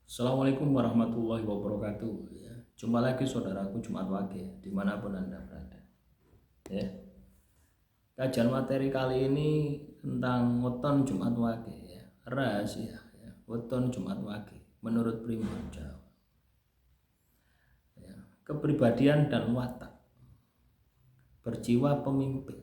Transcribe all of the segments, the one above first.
Assalamualaikum warahmatullahi wabarakatuh. Ya, jumpa lagi saudaraku Jumat Wage dimanapun Anda berada. Ya, kajian materi kali ini tentang weton Jumat Wage. Ya, rahasia. Ya, weton Jumat Wage menurut Primbon Jawa. Ya, kepribadian dan watak berjiwa pemimpin.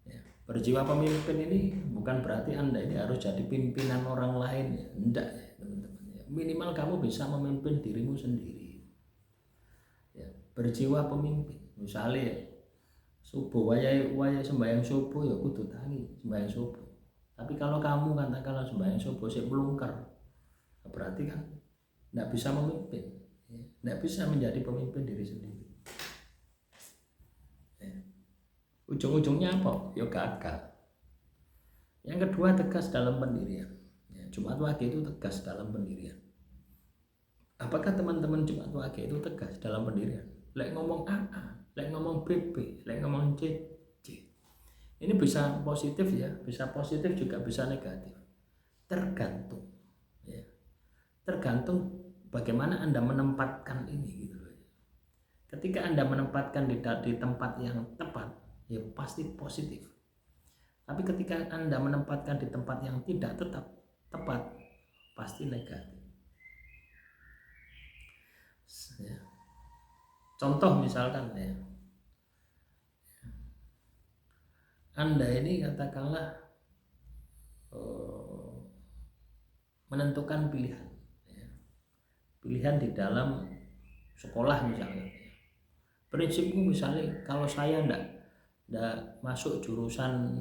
Ya, berjiwa pemimpin ini bukan berarti Anda ini harus jadi pimpinan orang lain. Ya, enggak ya teman-teman. Ya, minimal kamu bisa memimpin dirimu sendiri. Ya, berjiwa pemimpin. Misalnya subuh wayai sembahyang subuh ya kudu tangi sembahyang subuh. Tapi kalau kamu katakanlah sembahyang subuh sih melungker, berarti kan tidak bisa memimpin, tidak bisa menjadi pemimpin diri sendiri. Ujung-ujungnya apa? Ya gagal. Yang kedua, tegas dalam pendirian. Jumat Wage itu tegas dalam pendirian. Apakah teman-teman Jumat Wage itu tegas dalam pendirian? Lek ngomong A, lek ngomong B, lek ngomong C. Ini bisa positif ya, bisa positif juga bisa negatif. Tergantung. Ya. Tergantung bagaimana Anda menempatkan ini gitu loh. Ketika Anda menempatkan di tempat yang tepat, ya pasti positif. Tapi ketika Anda menempatkan di tempat yang tidak tepat, pasti negatif. Ya. Contoh misalkan ya, Anda ini katakanlah menentukan pilihan, pilihan di dalam sekolah misalnya. Prinsipku misalnya kalau saya ndak masuk jurusan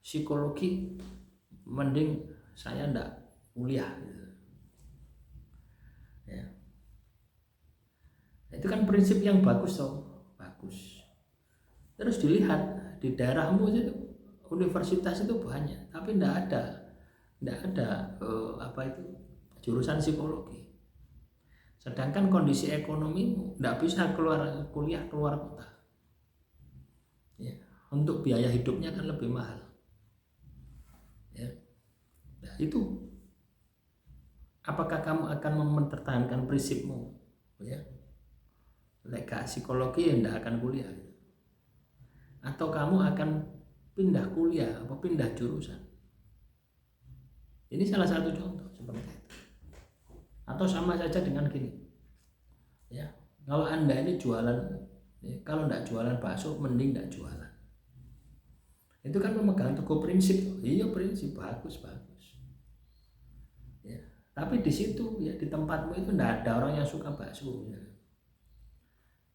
psikologi, mending saya ndak kuliah gitu. Ya. Itu kan prinsip yang bagus toh, bagus. Terus dilihat di daerahmu itu universitas itu banyak, tapi ndak ada jurusan psikologi. Sedangkan kondisi ekonomimu ndak bisa kuliah keluar kota. Ya, untuk biaya hidupnya kan lebih mahal. Ya. Nah, itu apakah kamu akan mempertahankan prinsipmu? Ya. Lek psikologi ya ndak akan kuliah. Atau kamu akan pindah kuliah atau pindah jurusan. Ini salah satu contoh seperti itu. Atau sama saja dengan gini. Ya, kalau Anda ini jualan, ya, kalau tidak jualan bakso mending tidak jualan. Itu kan memegang teguh prinsip. Iya, prinsip bagus. Ya, tapi di situ ya di tempatmu itu tidak ada orang yang suka bakso.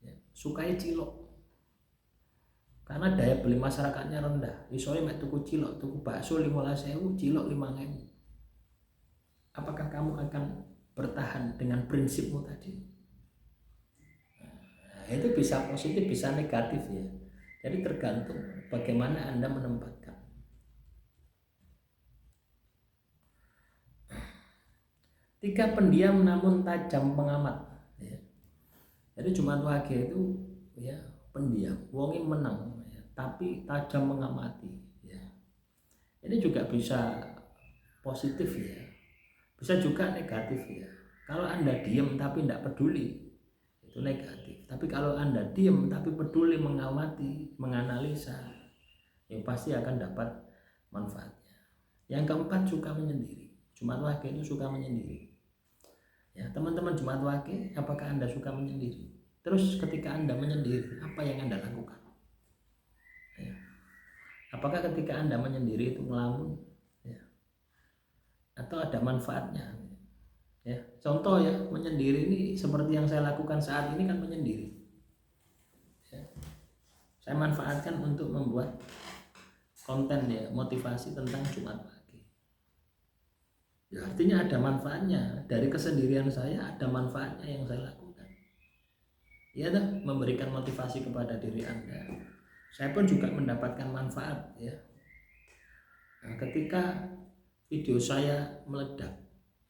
Ya, sukai cilok. Karena daya beli masyarakatnya rendah. Misalnya mek tuku cilok, tuku bakso 15.000, cilok 5.000. Apakah kamu akan bertahan dengan prinsipmu tadi? Nah, itu bisa positif, bisa negatif ya. Jadi tergantung bagaimana Anda menempatkan. Tiga pendiam namun tajam pengamat. Ya. Jadi Jumat Wage itu ya pendiam, wongi menang, ya, tapi tajam mengamati. Ya. Ini juga bisa positif ya, bisa juga negatif ya. Kalau Anda diam tapi tidak peduli, itu negatif. Tapi kalau Anda diam tapi peduli, mengamati, menganalisa, ya pasti akan dapat manfaatnya. Yang keempat, suka menyendiri. Jumat Wage itu suka menyendiri. Ya, teman-teman Jumat Wage, apakah Anda suka menyendiri? Terus ketika Anda menyendiri, apa yang Anda lakukan? Ya. Apakah ketika Anda menyendiri itu ngelamun? Ya. Atau ada manfaatnya? Ya, contoh ya, menyendiri ini seperti yang saya lakukan saat ini kan menyendiri. Ya. Saya manfaatkan untuk membuat konten ya, motivasi tentang Jumat Wage. Ya, artinya ada manfaatnya. Dari kesendirian saya ada manfaatnya yang saya lakukan. Ya, memberikan motivasi kepada diri Anda. Saya pun juga mendapatkan manfaat ya. Nah, ketika video saya meledak,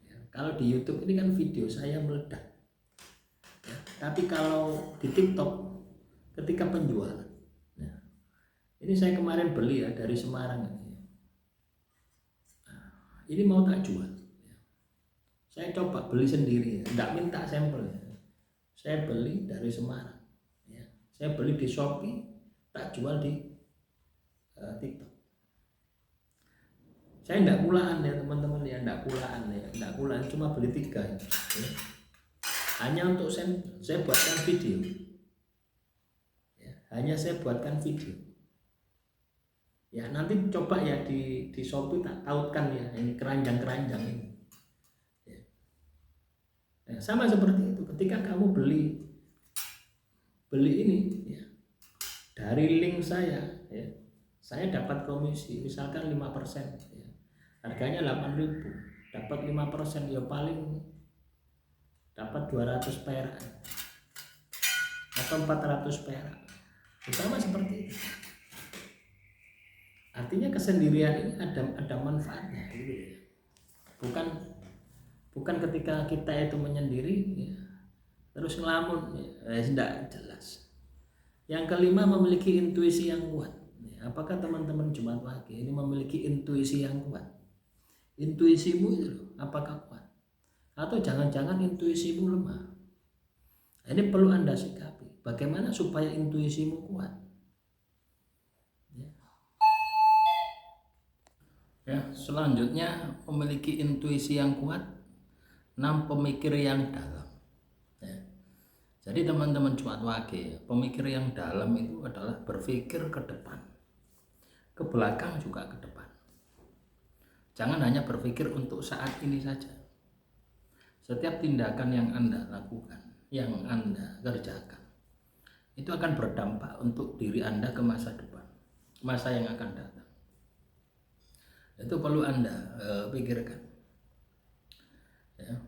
ya, kalau di YouTube ini kan video saya meledak. Ya, tapi kalau di TikTok ketika penjualan, ya, ini saya kemarin beli ya dari Semarang. ini mau tak jual. Saya coba beli sendiri, tidak minta sampel. Saya beli dari Semarang, saya beli di Shopee, tak jual di TikTok. Saya tidak kulaan ya teman-teman, ya tidak kulaan, cuma beli 3 ya. Hanya untuk saya buatkan video, hanya saya buatkan video. Ya nanti coba ya di Shopee tak tautkan ya, ini keranjang ini. Nah, sama seperti itu, ketika kamu beli ini ya, dari link saya ya, saya dapat komisi misalkan 5% ya. Harganya 8.000, dapat 5% ya paling dapat 200 perak atau 400 perak. Sama seperti itu. Artinya kesendirian ini ada manfaatnya gitu ya. Bukan ketika kita itu menyendiri ya, terus ngelamun ya, tidak jelas. Yang kelima, memiliki intuisi yang kuat. Apakah teman-teman Jumat Wage ini memiliki intuisi yang kuat? Intuisimu itu apakah kuat? Atau jangan-jangan intuisimu lemah? Ini perlu Anda sikapi. Bagaimana supaya intuisimu kuat? Ya, selanjutnya memiliki intuisi yang kuat. 6, pemikir yang dalam. Ya. Jadi teman-teman Jumat Wage, pemikir yang dalam itu adalah berpikir ke depan, ke belakang juga ke depan. Jangan hanya berpikir untuk saat ini saja. Setiap tindakan yang Anda lakukan, yang Anda kerjakan, itu akan berdampak untuk diri Anda ke masa depan, masa yang akan datang. Itu perlu Anda pikirkan. Ya.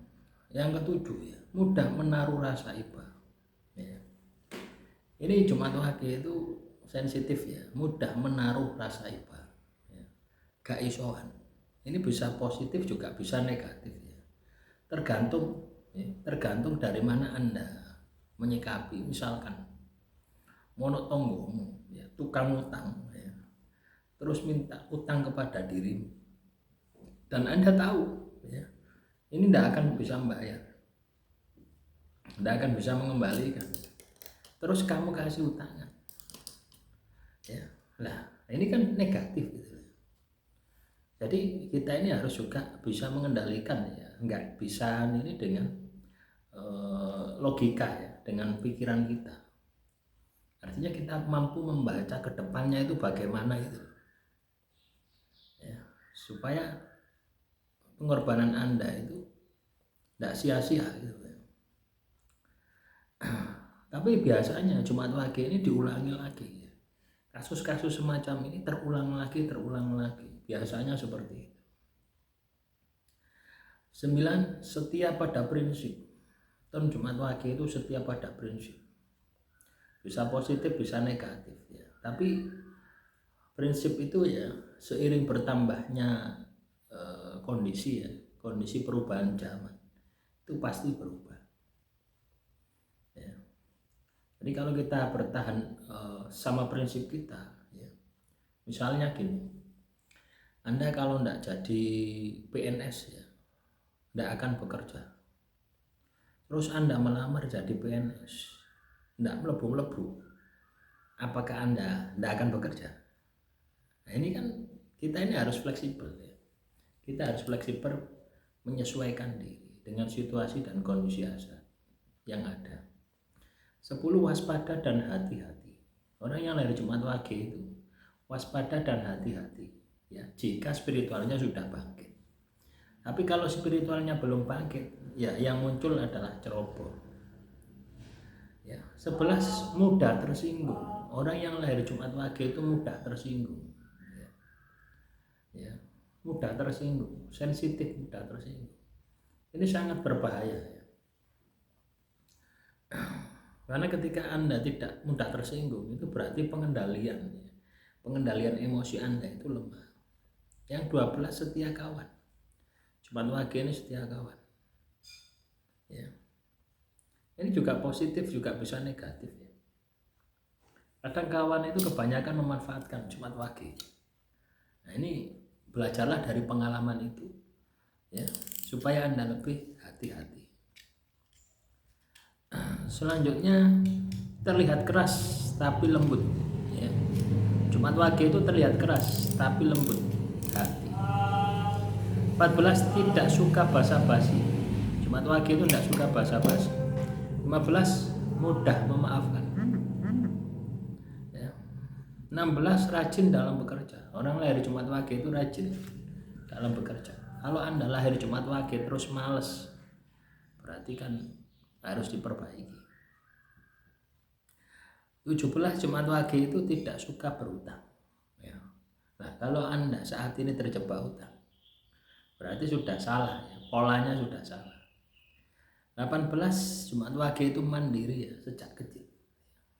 Yang ketujuh ya, mudah menaruh rasa iba. Ya. Ini Jumat Wage itu sensitif ya, mudah menaruh rasa iba. Ya. Gak isoan. Ini bisa positif juga bisa negatif ya. Tergantung dari mana Anda menyikapi. Misalkan monok tonggomu ya, tukang utang ya, terus minta utang kepada dirimu dan Anda tahu ya, ini tidak akan bisa membayar, tidak akan bisa mengembalikan, terus kamu kasih utangan ya. Lah ini kan negatif gitu. Jadi kita ini harus juga bisa mengendalikan ya, nggak bisa ini dengan logika ya, dengan pikiran kita. Artinya kita mampu membaca ke depannya itu bagaimana itu ya, supaya pengorbanan Anda itu tidak sia-sia gitu. Tapi biasanya Jumat Wage ini diulangi lagi ya. Kasus-kasus semacam ini terulang lagi. Biasanya seperti itu. 9, setia pada prinsip. Dan Jumat Wage itu setia pada prinsip. Bisa positif, bisa negatif ya. Tapi prinsip itu ya seiring bertambahnya kondisi perubahan zaman itu pasti berubah ya. Jadi kalau kita bertahan sama prinsip kita ya, misalnya gini, Anda kalau tidak jadi PNS ya, tidak akan bekerja. Terus Anda melamar jadi PNS, tidak melebu-melebu, apakah Anda tidak akan bekerja? Nah ini kan kita ini harus fleksibel ya. Kita harus fleksibel menyesuaikan diri dengan situasi dan kondisi yang ada. 10, waspada dan hati-hati. Orang yang lahir Jumat Wage itu waspada dan hati-hati ya, jika spiritualnya sudah bangkit. Tapi kalau spiritualnya belum bangkit ya, yang muncul adalah ceroboh ya. 11, mudah tersinggung. Orang yang lahir Jumat Wage itu mudah tersinggung ya, mudah tersinggung, sensitif, mudah tersinggung. Ini sangat berbahaya ya. Karena ketika Anda tidak mudah tersinggung, itu berarti pengendalian emosi Anda itu lemah. Yang 12, setia kawan. Jumat Wage ini setia kawan ya. Ini juga positif juga bisa negatif ya. Kadang kawan itu kebanyakan memanfaatkan Jumat Wage. Nah ini belajarlah dari pengalaman itu ya, supaya Anda lebih hati-hati. Selanjutnya, terlihat keras tapi lembut, ya. Jumat Wage itu terlihat keras tapi lembut hati. 14, tidak suka basa-basi. Jumat Wage itu tidak suka basa-basi. 15, mudah memaafkan, ya. 16, rajin dalam bekerja. Orang lahir Jumat Wage itu rajin dalam bekerja. Kalau Anda lahir Jumat Wage terus males, berarti kan harus diperbaiki. 17, Jumat Wage itu tidak suka berutang, ya. Nah, kalau Anda saat ini terjebak utang, berarti sudah salah, ya. Polanya sudah salah. 18, Jumat Wage itu mandiri, ya, sejak kecil.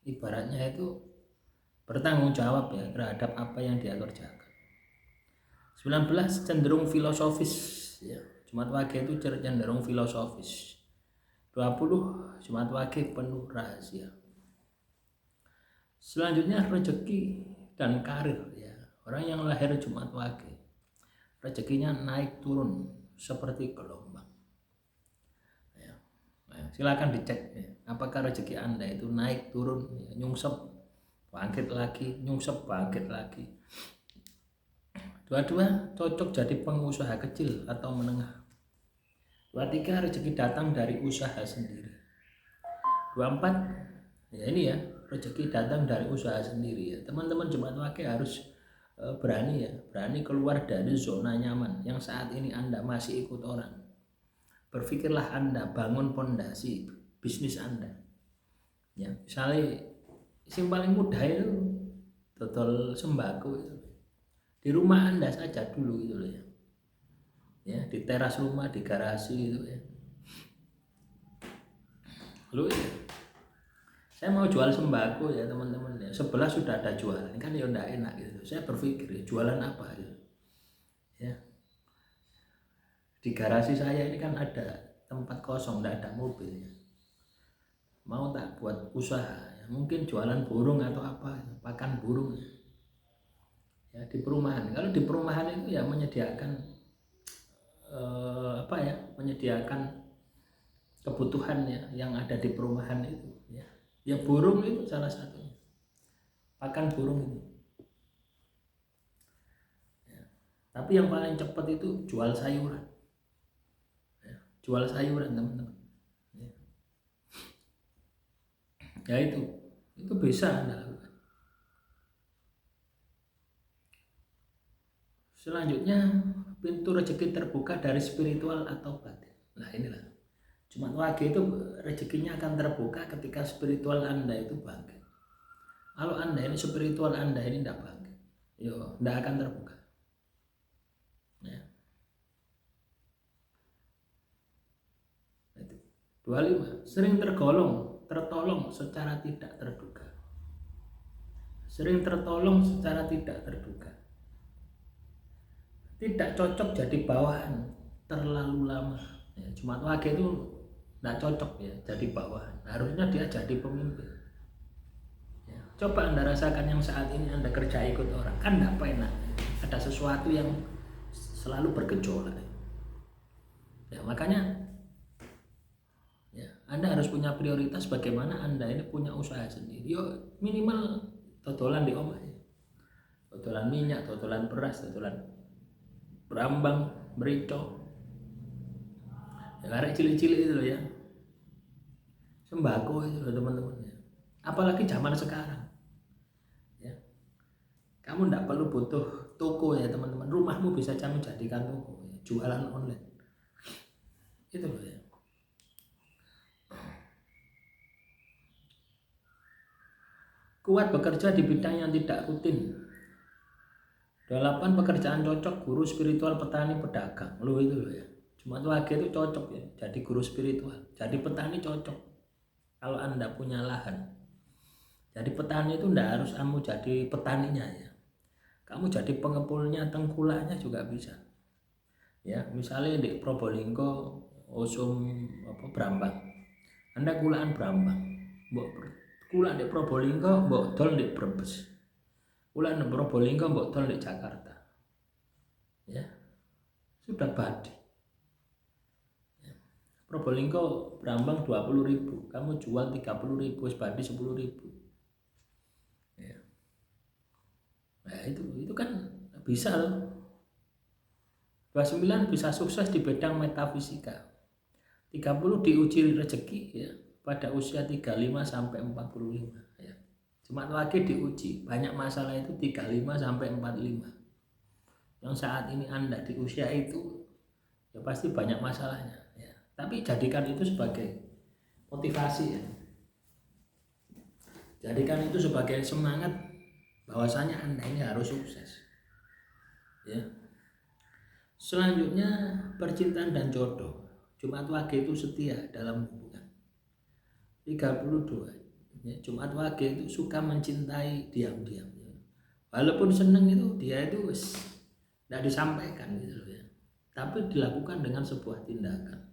Ibaratnya itu bertanggung jawab, ya, terhadap apa yang dia kerjakan. 19, cenderung filosofis, ya. Jumat Wage itu cenderung filosofis. 20, Jumat Wage penuh rahasia. Selanjutnya rezeki dan karir, ya. Orang yang lahir Jumat Wage rezekinya naik turun seperti gelombang, ya. Nah, silakan dicek, ya, apakah rezeki Anda itu naik turun, ya, nyungsep bangkit lagi, nyungsep bangkit lagi. 22, cocok jadi pengusaha kecil atau menengah. 23, rezeki datang dari usaha sendiri. 24, ya ini ya, rezeki datang dari usaha sendiri, ya. Teman-teman Jumat Wage harus berani, ya, berani keluar dari zona nyaman yang saat ini Anda masih ikut orang. Berpikirlah Anda bangun pondasi bisnis Anda, ya. Misalnya yang paling mudah itu dodol sembako itu. Di rumah Anda saja dulu gitu loh, ya. Ya, di teras rumah, di garasi itu, ya. Lalu, ya, saya mau jual sembako, ya teman-teman, ya. Sebelah sudah ada jualan, kan ya enggak enak gitu. Saya berpikir, ya, jualan apa gitu. Ya. Di garasi saya ini kan ada tempat kosong, enggak ada mobil, ya. Mau tak buat usaha, ya. Mungkin jualan burung atau apa, ya. Pakan burung, ya, di perumahan. Kalau di perumahan itu ya menyediakan menyediakan kebutuhan, ya, yang ada di perumahan itu, ya. Ya burung itu salah satunya, pakan burung itu, ya. Tapi yang paling cepat itu jual sayuran, ya. Jual sayuran teman-teman, ya. Ya itu bisa Anda lakukan. Selanjutnya, pintu rezeki terbuka dari spiritual atau batin. Nah inilah, Jumat Wage itu rezekinya akan terbuka ketika spiritual Anda itu bangkit. Kalau Anda ini spiritual Anda ini tidak bangkit, tidak akan terbuka, ya. 25, sering tertolong secara tidak terduga. Sering tertolong secara tidak terduga. Tidak cocok jadi bawahan terlalu lama, ya. Jumat Wage itu tidak cocok, ya, jadi bawahan. Harusnya dia jadi pemimpin, ya. Coba Anda rasakan yang saat ini Anda kerja ikut orang, kan tidak enak. Ada sesuatu yang selalu bergejolak, ya. Makanya, ya, Anda harus punya prioritas bagaimana Anda ini punya usaha sendiri. Minimal totolan di omah, ya. Totolan minyak, totolan beras, totolan berambang, merico, ya, karek cilik-cilik itu loh, ya. Sembako itu loh teman-teman, ya. Apalagi zaman sekarang, ya. Kamu tidak perlu butuh toko, ya teman-teman. Rumahmu bisa kamu jadikan toko, ya. Jualan online itu loh, ya. Kuat bekerja di bidang yang tidak rutin. 8, pekerjaan cocok guru spiritual, petani, pedagang. Loh itu loh, ya. Jumat Wage itu cocok, ya, jadi guru spiritual. Jadi petani cocok kalau Anda punya lahan. Jadi petani itu tidak harus kamu jadi petaninya, ya. Kamu jadi pengepulnya, tengkulaknya juga bisa, ya. Misalnya di Probolinggo, Osum Brambang, Anda kulaan Brambang, mbok kulak di Probolinggo, mbok dol di Brebes, kulak di Probolinggo, mbok dol di Jakarta, ya. Sudah badi, Probolinggo berambang 20.000, kamu jual 30.000, sebadi 10.000. Ya. Nah itu kan bisa loh. 29 bisa sukses di bidang metafisika. 30 diuji rezeki ya pada usia 35 sampai 45 ya. Jumat Wage diuji, banyak masalah itu 35 sampai 45. Yang saat ini Anda di usia itu ya pasti banyak masalahnya ya. Tapi jadikan itu sebagai motivasi ya. Jadikan itu sebagai semangat bahwasanya Anda ini harus sukses. Ya. Selanjutnya percintaan dan jodoh. Jumat Wage itu setia dalam hubungan. 32. Ya, Jumat Wage itu suka mencintai diam-diam. Ya. Walaupun seneng itu dia itu tidak disampaikan gitu loh ya. Tapi dilakukan dengan sebuah tindakan.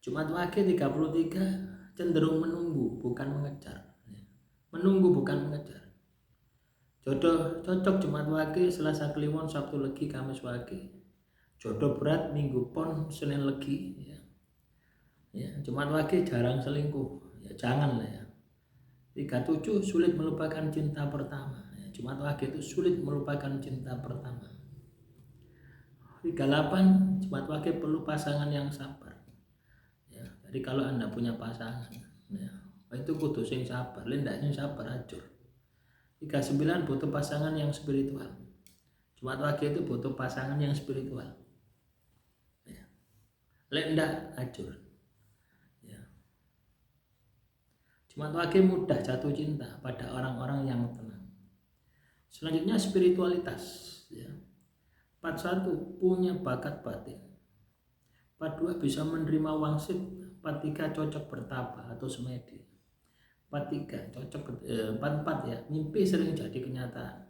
Jumat Wage 33 cenderung menunggu bukan mengejar. Ya. Menunggu bukan mengejar. Jodoh cocok Jumat Wage, Selasa Kliwon, Sabtu Legi, Kamis Wage. Jodoh berat Minggu Pon, Senin Legi ya. Ya, Jumat Wage jarang selingkuh. Ya jangan lah ya. 37 sulit melupakan cinta pertama. Ya, Jumat Wage itu sulit melupakan cinta pertama. 38 Jumat Wage perlu pasangan yang sabar. Ya, jadi kalau Anda punya pasangan ya, itu kudu sing sabar, lendak sing sabar acur. 39 butuh pasangan yang spiritual. Jumat Wage itu butuh pasangan yang spiritual. Ya. Lendak acur. Ya. Jumat Wage mudah jatuh cinta pada orang-orang yang tenang. Selanjutnya spiritualitas. Ya. 41 punya bakat batin. 42 bisa menerima wangsit. 43 cocok bertapa atau semedi. 43 cocok 44 ya mimpi sering jadi kenyataan.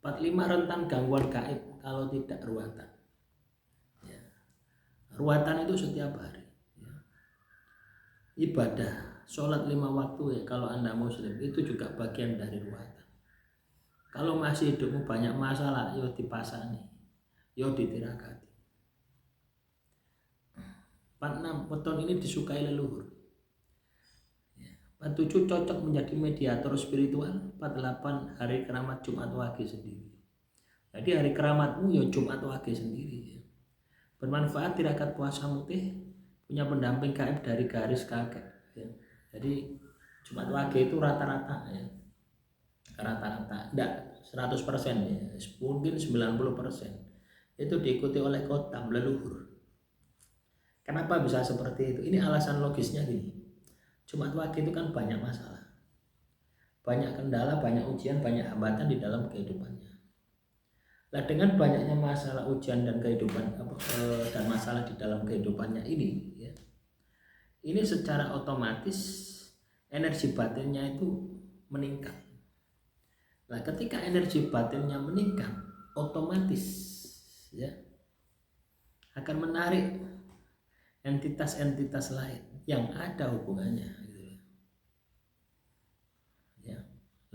45 rentan gangguan gaib kalau tidak ruatan ya. Ruatan itu setiap hari ya. Ibadah sholat 5 waktu ya kalau Anda muslim itu juga bagian dari ruatan. Kalau masih hidupmu banyak masalah yo dipasani yo ditirakati. 46 weton ini disukai leluhur. 47 cocok menjadi mediator spiritual. 48 hari keramat Jumat Wage sendiri. Jadi hari keramatmu ya Jumat Wage sendiri ya. Bermanfaat tirakat puasa mutih, punya pendamping gaib dari garis kakek ya. Jadi Jumat Wage itu rata-rata ya. Rata-rata enggak 100% ya. Mungkin 90% itu diikuti oleh kotam leluhur. Kenapa bisa seperti itu? Ini alasan logisnya gini. Jumat Wage itu kan banyak masalah, banyak kendala, banyak ujian, banyak hambatan di dalam kehidupannya. Nah dengan banyaknya masalah, ujian dan kehidupan dan masalah di dalam kehidupannya ini, ya, ini secara otomatis energi batinnya itu meningkat. Nah ketika energi batinnya meningkat, otomatis ya akan menarik entitas-entitas lain yang ada hubungannya gitu. Ya.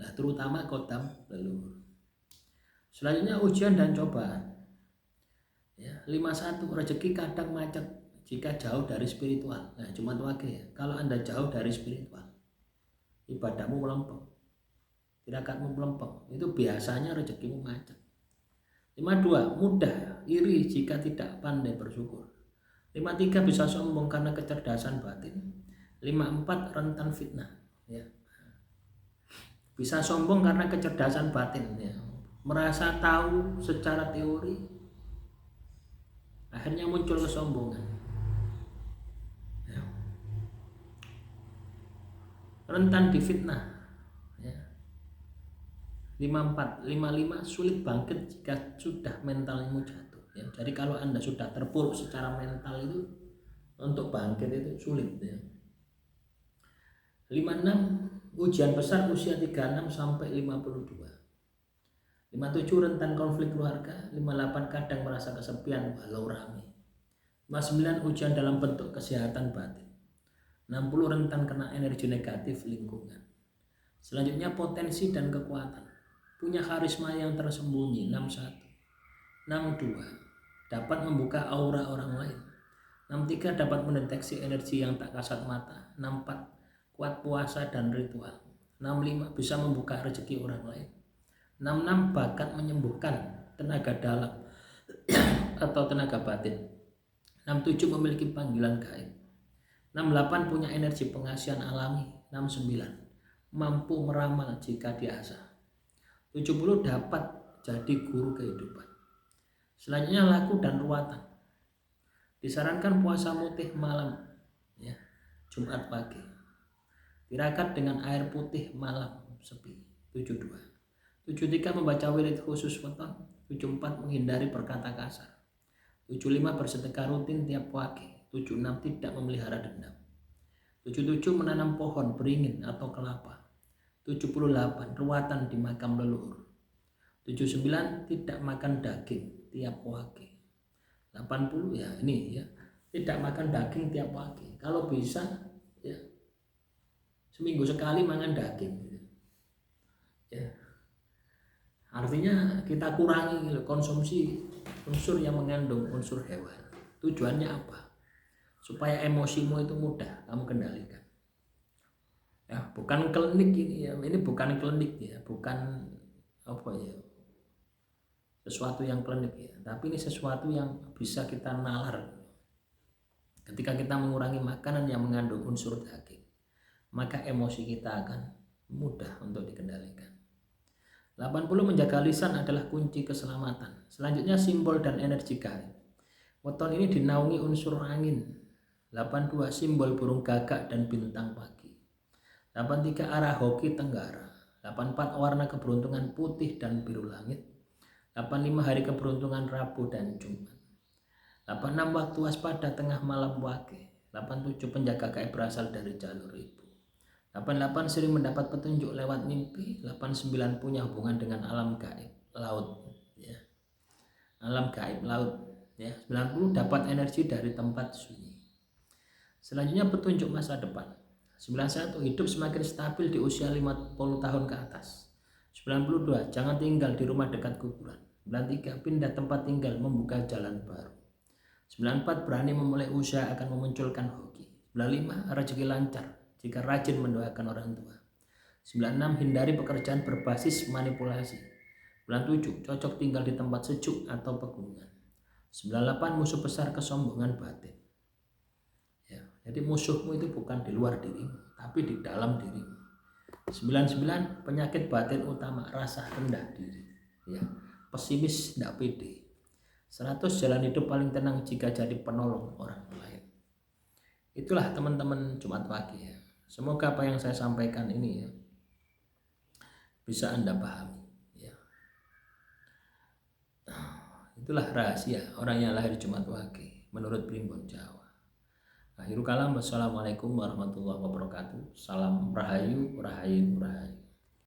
Nah, terutama kotam leluhur. Selanjutnya ujian dan cobaan. Ya, 51 rezeki kadang macet jika jauh dari spiritual. Nah, Jumat Wage ya. Kalau Anda jauh dari spiritual, ibadahmu melempem, tirakatmu melempem, itu biasanya rezekimu macet. 52 mudah iri jika tidak pandai bersyukur. 53 bisa sombong karena kecerdasan batin. 54 rentan fitnah ya. Bisa sombong karena kecerdasan batin ya. Merasa tahu secara teori, akhirnya muncul kesombongan ya. Rentan difitnah ya. 54 55 sulit bangkit jika sudah mentalmu jatuh ya. Jadi kalau Anda sudah terpuruk secara mental itu untuk bangkit itu sulit ya. 56 ujian besar usia 36 sampai 52. 57 rentan konflik keluarga. 58 kadang merasa kesepian walau ramai. 59 ujian dalam bentuk kesehatan batin. 60 rentan kena energi negatif lingkungan. Selanjutnya potensi dan kekuatan. Punya karisma yang tersembunyi. 61 62 dapat membuka aura orang lain. 63 dapat mendeteksi energi yang tak kasat mata. 64 kuat puasa dan ritual. 65 bisa membuka rezeki orang lain. 66 bakat menyembuhkan tenaga dalam atau tenaga batin. 67 memiliki panggilan gaib. 68 punya energi pengasihan alami. 69 mampu meramal jika diasah. 70 dapat jadi guru kehidupan. Selanjutnya laku dan ruatan. Disarankan puasa mutih malam, ya, Jumat pagi. Tirakat dengan air putih malam sepi. 72. 73 membaca wirid khusus weton. 74 menghindari perkata kasar. 75 bersedekah rutin tiap pagi. 76 tidak memelihara dendam. 77 menanam pohon beringin atau kelapa. 78 ruatan di makam leluhur. 79 tidak makan daging tiap pagi. 80 ya ini ya, tidak makan daging tiap pagi. Kalau bisa ya seminggu sekali makan daging ya. Artinya kita kurangi konsumsi unsur yang mengandung unsur hewan. Tujuannya apa? Supaya emosimu itu mudah kamu kendalikan. Ya, bukan klinik ini ya. Ini bukan klinik ya, bukan apa ya, sesuatu yang klinik ya, tapi ini sesuatu yang bisa kita nalar. Ketika kita mengurangi makanan yang mengandung unsur daging, maka emosi kita akan mudah untuk dikendalikan. 80 menjaga lisan adalah kunci keselamatan. Selanjutnya simbol dan energi gaib. Weton ini dinaungi unsur angin. 82 simbol burung gagak dan bintang pagi. 83 arah hoki tenggara. 84 warna keberuntungan putih dan biru langit. 85 hari keberuntungan Rabu dan Jumat. 86 waktu waspada tengah malam wage. 87 penjaga gaib berasal dari jalur ibu. 88 sering mendapat petunjuk lewat mimpi. 89 punya hubungan dengan alam gaib laut ya. Alam gaib laut ya. 90 dapat energi dari tempat sunyi. Selanjutnya petunjuk masa depan. 91 hidup semakin stabil di usia 50 tahun ke atas. 92 jangan tinggal di rumah dekat kuburan. 93 pindah tempat tinggal membuka jalan baru. 94 berani memulai usaha akan memunculkan hoki. 95 rezeki lancar jika rajin mendoakan orang tua. 96 hindari pekerjaan berbasis manipulasi. 97 cocok tinggal di tempat sejuk atau pegunungan. 98 musuh besar kesombongan batin. Ya, jadi musuhmu itu bukan di luar dirimu, tapi di dalam dirimu. 99 penyakit batin utama rasa rendah diri. Ya, pesimis, tidak pede. 100 jalan hidup paling tenang jika jadi penolong orang lain. Itulah teman-teman Jumat pagi ya. Semoga apa yang saya sampaikan ini ya bisa Anda pahami ya. Itulah rahasia orang yang lahir Jumat pagi menurut Primbon Jawa. Akhirul kalam, wassalamualaikum warahmatullahi wabarakatuh. Salam rahayu, rahayu, rahayu.